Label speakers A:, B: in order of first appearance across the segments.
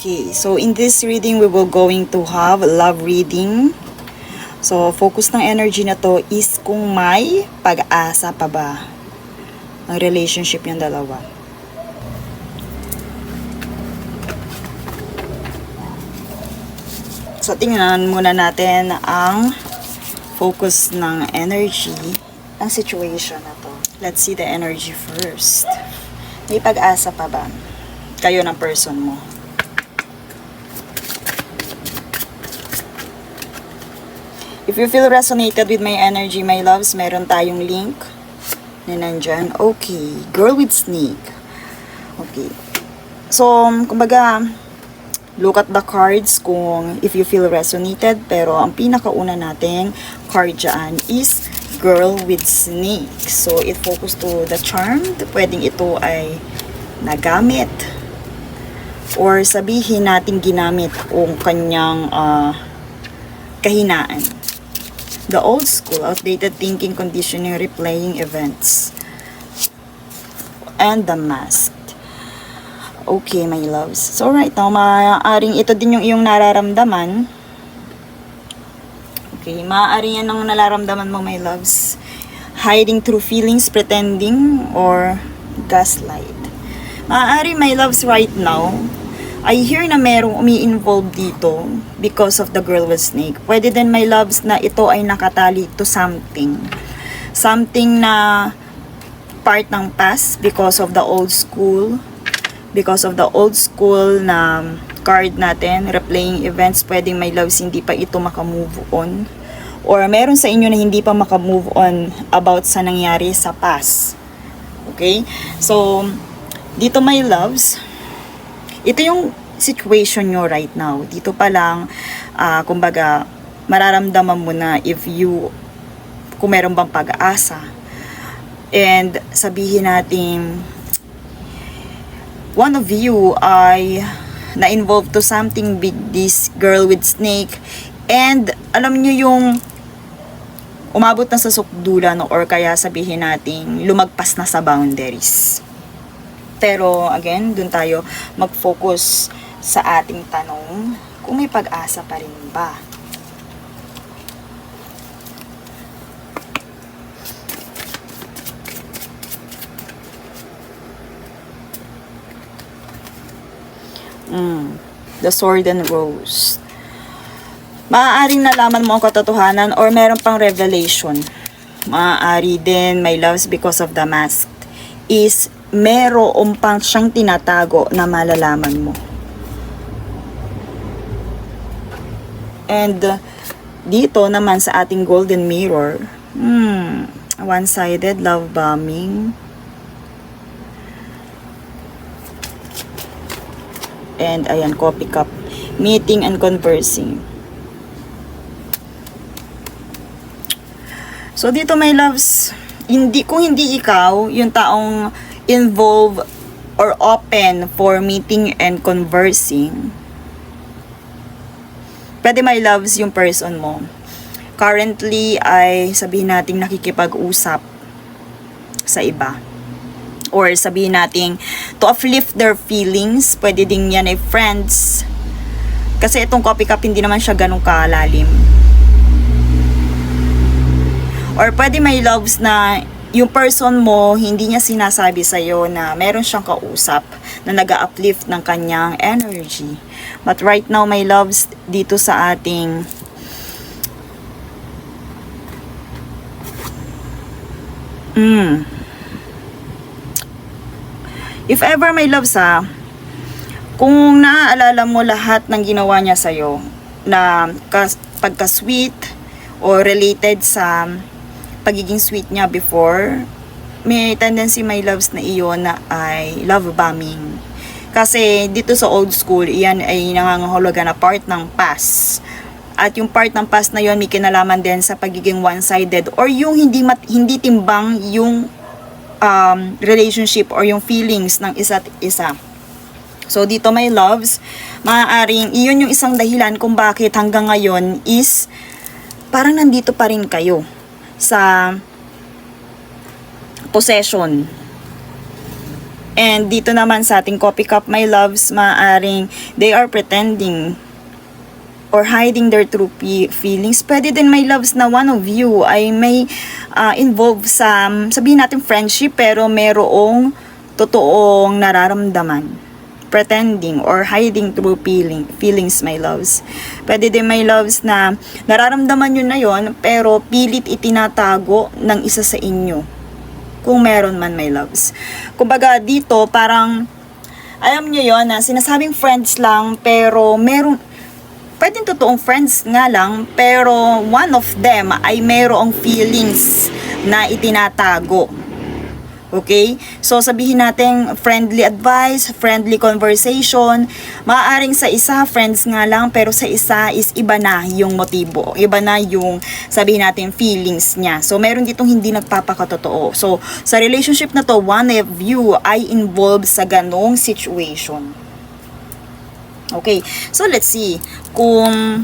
A: Okay, so in this reading, we will going to have love reading. So, focus ng energy na to is kung may pag-asa pa ba ang relationship yung dalawa. So, tingnan muna natin ang focus ng energy ng situation na to. Let's see the energy first. May pag-asa pa ba kayo ng person mo? If you feel resonated with my energy, my loves, meron tayong link na nandyan. Okay, girl with snake. Okay. So, kumbaga, look at the cards kung if you feel resonated. Pero, ang pinakauna nating card dyan is girl with snake. So, it focus to the charmed. Pwedeng ito ay nagamit. Or sabihin natin ginamit ang kanyang kahinaan. The old school, outdated thinking, conditioning, replaying events. And the masked. Okay, my loves. So, right now, maaaring ito din yung iyong nararamdaman. Okay, maaari yan ang nararamdaman mo, my loves. Hiding through feelings, pretending, or gaslight. Maaari, my loves, right now, I hear na merong umi-involve dito because of the girl with snake. Pwede din, my loves, na ito ay nakatali to something. Something na part ng past because of the old school. Because of the old school na card natin, replaying events, pwedeng, my loves, hindi pa ito makamove on. Or meron sa inyo na hindi pa makamove on about sa nangyari sa past. Okay? So, dito, my loves, ito yung situation nyo right now. Dito pa lang, kumbaga, mararamdaman mo na kung meron bang pag-asa. And sabihin natin, one of you ay na-involved to something with this girl with snake. And alam nyo yung umabot na sa sukdulan or kaya sabihin natin lumagpas na sa boundaries. Pero, again, dun tayo mag-focus sa ating tanong kung may pag-asa pa rin ba. The Sword and Rose. Maaaring nalaman mo ang katotohanan or meron pang revelation. Maaari din, my loves, because of the mask is meron pang siyang tinatago na malalaman mo. And dito naman sa ating golden mirror, one-sided love bombing. And ayan, coffee cup, meeting and conversing. So dito, my loves, kung hindi ikaw yung taong involved or open for meeting and conversing, pwede, my loves, yung person mo currently ay sabihin natin nakikipag-usap sa iba. Or sabihin natin to uplift their feelings. Pwede din yan ay friends. Kasi itong coffee cup hindi naman siya ganun kalalim. Or pwede, my loves, na yung person mo, hindi niya sinasabi sa'yo na meron siyang kausap na nag-uplift ng kanyang energy. But right now, my loves, dito sa ating if ever, my loves, kung naaalala mo lahat ng ginawa niya sa'yo na pagka-sweet o related sa pagiging sweet niya before, may tendency, my loves, na iyon na ay love bombing. Kasi dito sa old school, iyan ay nangangahulugan na part ng past. At yung part ng past na yon may kinalaman din sa pagiging one-sided or yung hindi timbang yung relationship or yung feelings ng isa't isa. So dito, my loves, maaaring iyon yung isang dahilan kung bakit hanggang ngayon is parang nandito pa rin kayo sa possession. And dito naman sa ating coffee cup, my loves, maaring they are pretending or hiding their true feelings. Pwede din, my loves, na one of you ay may involved sa, sabihin natin friendship, pero merong totoong nararamdaman. Pretending or hiding true feelings, my loves. Pwede din, my loves, na nararamdaman nyo na yon pero pilit itinatago ng isa sa inyo. Kung meron man, my loves. Kumbaga dito, parang, alam nyo yon na sinasabing friends lang, pero pwedeng totoong friends nga lang, pero one of them ay merong feelings na itinatago. Okay? So, sabihin natin, friendly advice, friendly conversation. Maaaring sa isa, friends nga lang, pero sa isa is iba na yung motibo. Iba na yung, sabihin natin, feelings niya. So, meron ditong hindi nagpapakatotoo. So, sa relationship na to, one of you ay involved sa ganong situation. Okay? So, let's see. Kung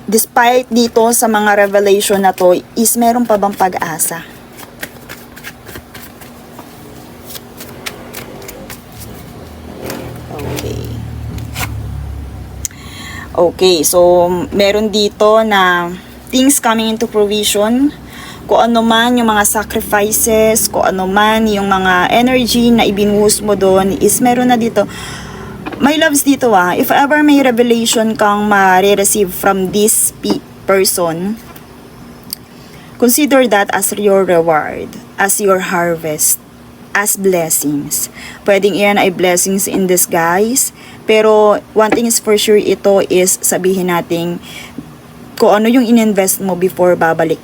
A: despite dito sa mga revelation na to, is meron pa bang pag-asa? Okay. Okay, so meron dito na things coming into fruition. Kung ano man yung mga sacrifices, kung ano man yung mga energy na ibinuhos mo doon, is meron na dito. My loves dito if ever may revelation kang ma-receive from this person, consider that as your reward, as your harvest, as blessings. Pwedeng iyan ay blessings in disguise, pero one thing is for sure, ito is sabihin natin kung ano yung ininvest mo before babalik.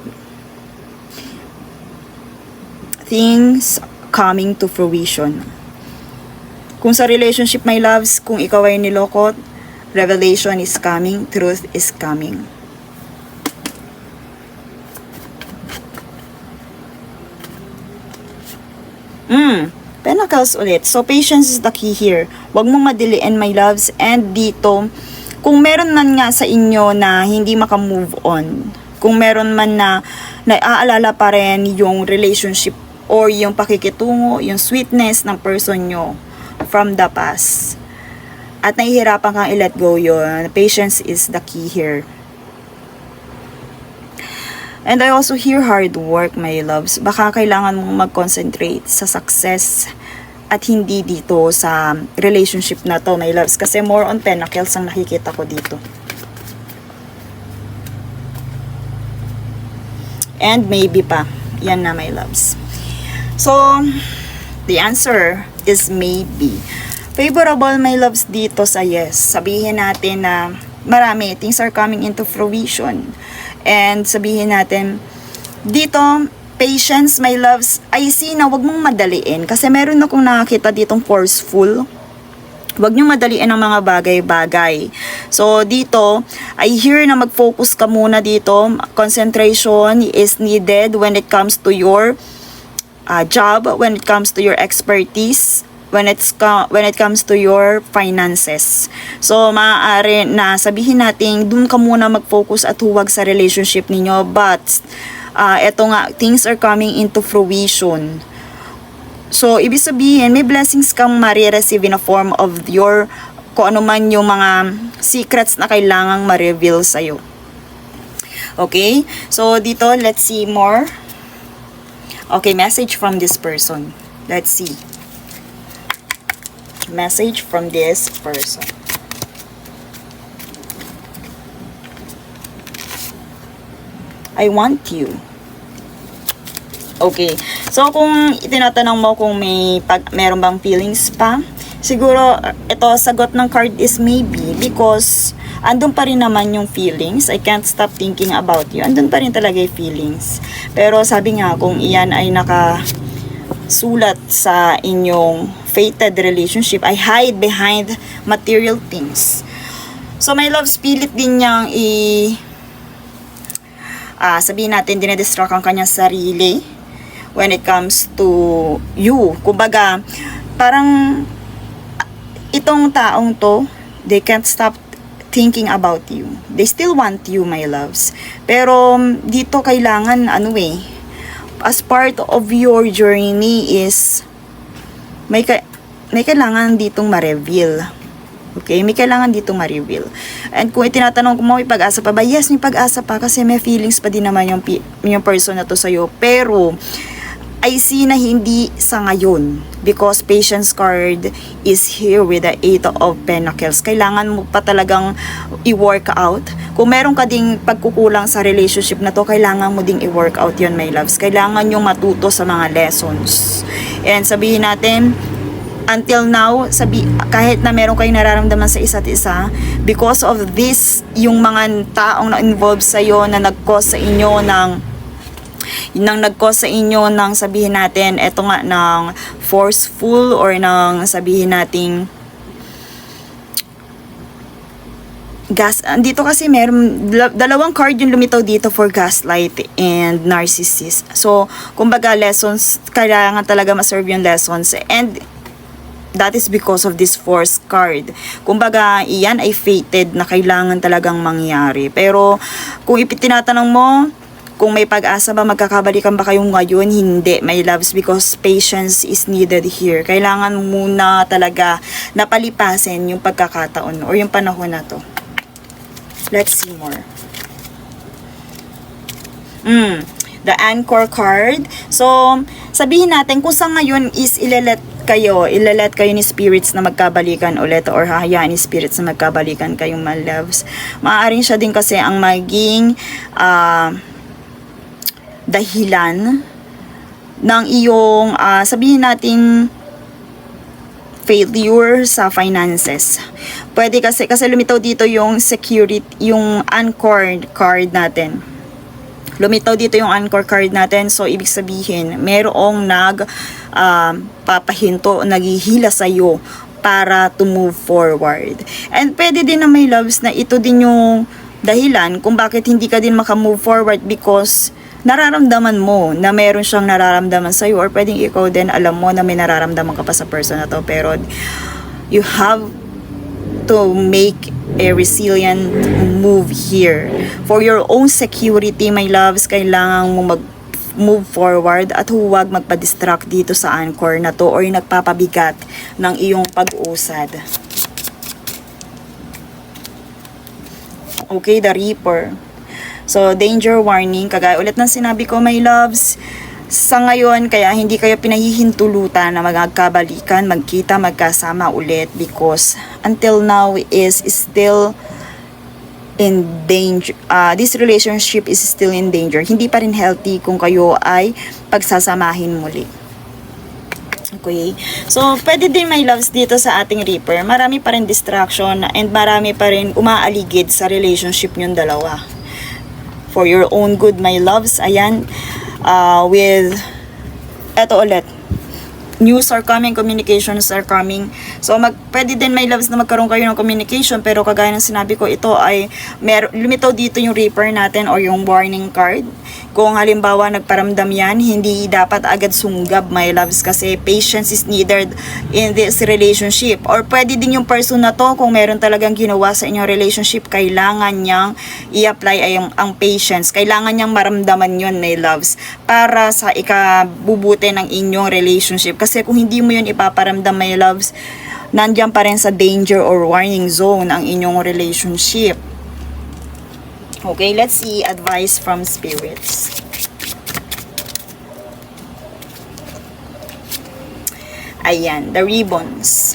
A: Things coming to fruition. Kung sa relationship, my loves, kung ikaw ay niloko, revelation is coming, truth is coming. Pentacles ulit. So, patience is the key here. Huwag mong madiliin, my loves. And dito, kung meron man nga sa inyo na hindi makamove on, kung meron man na naaalala pa rin yung relationship or yung pakikitungo, yung sweetness ng person nyo from the past, at nahihirapan kang i-let go yun, patience is the key here. And I also hear hard work, my loves. Baka kailangan mong mag-concentrate sa success at hindi dito sa relationship na to, my loves. Kasi more on pentacles ang nakikita ko dito. And maybe pa. Yan na, my loves. So, the answer is maybe. Favorable, my loves, dito sa yes. Sabihin natin na marami, things are coming into fruition. And sabihin natin, dito, patience, my loves, I see na wag mong madaliin. Kasi meron akong nakakita ditong forceful. Wag nyo madaliin ang mga bagay-bagay. So, dito, I hear na mag-focus ka muna dito. Concentration is needed when it comes to your job, when it comes to your expertise, when it comes to your finances. So, maaari na sabihin natin, dun ka muna mag-focus at huwag sa relationship ninyo. But, eto nga, things are coming into fruition. So, ibig sabihin, may blessings kang ma-receive in a form of your, kung ano man yung mga secrets na kailangang ma-reveal sa'yo. Okay? So, dito, let's see more. Okay, message from this person. Let's see. Message from this person. I want you. Okay. So, kung itinatanong mo kung meron bang feelings pa, siguro, ito, sagot ng card is maybe, because andun pa rin naman yung feelings. I can't stop thinking about you. Andun pa rin talaga yung feelings. Pero sabi nga, kung iyan ay nakasulat sa inyong fated relationship, I hide behind material things. So, my love, pilit din niyang sabihin natin, dinedistract ang kanyang sarili when it comes to you. Kumbaga, parang itong taong to, they can't stop thinking about you. They still want you, my loves. Pero dito kailangan, as part of your journey is may kailangan ditong ma-reveal. Okay, may kailangan ditong ma-reveal. And kung itinatanong ko mo, may pag-asa pa ba? Yes, may pag-asa pa kasi may feelings pa din naman yung person na to sa'yo. Pero, I see na hindi sa ngayon because patience card is here with the 8 of Pentacles. Kailangan mo pa talagang i-work out. Kung meron ka ding pagkukulang sa relationship na to, kailangan mo ding i-work out yun, my loves. Kailangan yung matuto sa mga lessons. And sabihin natin, until now, kahit na meron kayong nararamdaman sa isa't isa, because of this, yung mga taong na-involved sa'yo na nag-cause sa inyo ng sabihin natin, eto nga, ng forceful or ng sabihin nating dito kasi meron dalawang card yung lumitaw dito for gaslight and narcissist. So, kumbaga lessons, kailangan talaga ma-serve yung lessons, and that is because of this force card. Kumbaga, iyan ay fated na kailangan talagang mangyari. Pero, kung tinatanong mo, kung may pag-asa ba, magkakabalikan ba kayong ngayon? Hindi, my loves, because patience is needed here. Kailangan muna talaga napalipasin yung pagkakataon or yung panahon na to. Let's see more. The Anchor card. So, sabihin natin kung sa ngayon is ilalet kayo ni spirits na magkabalikan ulit or hahayaan ni spirits na magkabalikan kayong my loves. Maaaring siya din kasi ang maging dahilan ng iyong sabihin nating failure sa finances. Pwede kasi lumitaw dito yung security, yung Anchor card natin. Lumitaw dito yung Anchor card natin. So, ibig sabihin, merong papahinto, naghihila sa'yo para to move forward. And pwede din na may loves na ito din yung dahilan kung bakit hindi ka din makamove forward because nararamdaman mo na meron siyang nararamdaman sa'yo or pwedeng ikaw din alam mo na may nararamdaman ka pa sa person na to. Pero you have to make a resilient move here. For your own security, my loves, kailangan mo mag-move forward at huwag magpa-distract dito sa Anchor na to or yung nagpapabigat ng iyong pag-usad. Okay, the Reaper. So, danger warning. Kagaya ulit ng sinabi ko, my loves, sa ngayon, kaya hindi kayo pinahihintulutan na magkabalikan, magkita, magkasama ulit because until now is still in danger. This relationship is still in danger. Hindi pa rin healthy kung kayo ay pagsasamahin muli. Okay. So, pwede din my loves dito sa ating Reaper. Marami pa rin distraction and marami pa rin umaaligid sa relationship nyong dalawa. For your own good, my loves. Ayan. With eto ulit, news are coming, communications are coming. So pwede din my loves na magkaroon kayo ng communication, pero kagaya ng sinabi ko, ito ay lumitaw dito yung Reaper natin or yung warning card. Kung halimbawa nagparamdam yan, hindi dapat agad sunggab, my loves, kasi patience is needed in this relationship. Or pwede din yung person na to, kung meron talagang ginawa sa inyong relationship, kailangan niyang i-apply ang patience. Kailangan niyang maramdaman yun, my loves, para sa ikabubuti ng inyong relationship. Kasi kung hindi mo yun ipaparamdam, my loves, nandiyan pa rin sa danger or warning zone ang inyong relationship. Okay, let's see advice from spirits. Ayan, the ribbons.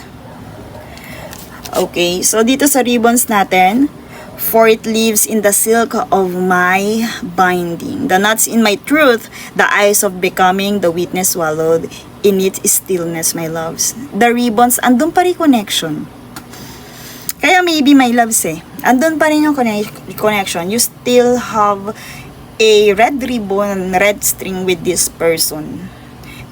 A: Okay, so dito sa ribbons natin, for it lives in the silk of my binding. The knots in my truth, the eyes of becoming, the witness swallowed in its stillness, my loves. The ribbons, andun pa rin connection. Kaya maybe my loves andun pa rin yung connection. You still have a red ribbon, red string with this person.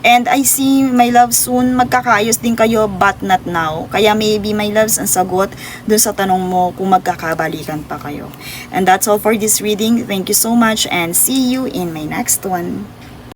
A: And I see, my love, soon magkakaayos din kayo, but not now. Kaya maybe, my loves, ang sagot dun sa tanong mo kung magkakabalikan pa kayo. And that's all for this reading. Thank you so much and see you in my next one.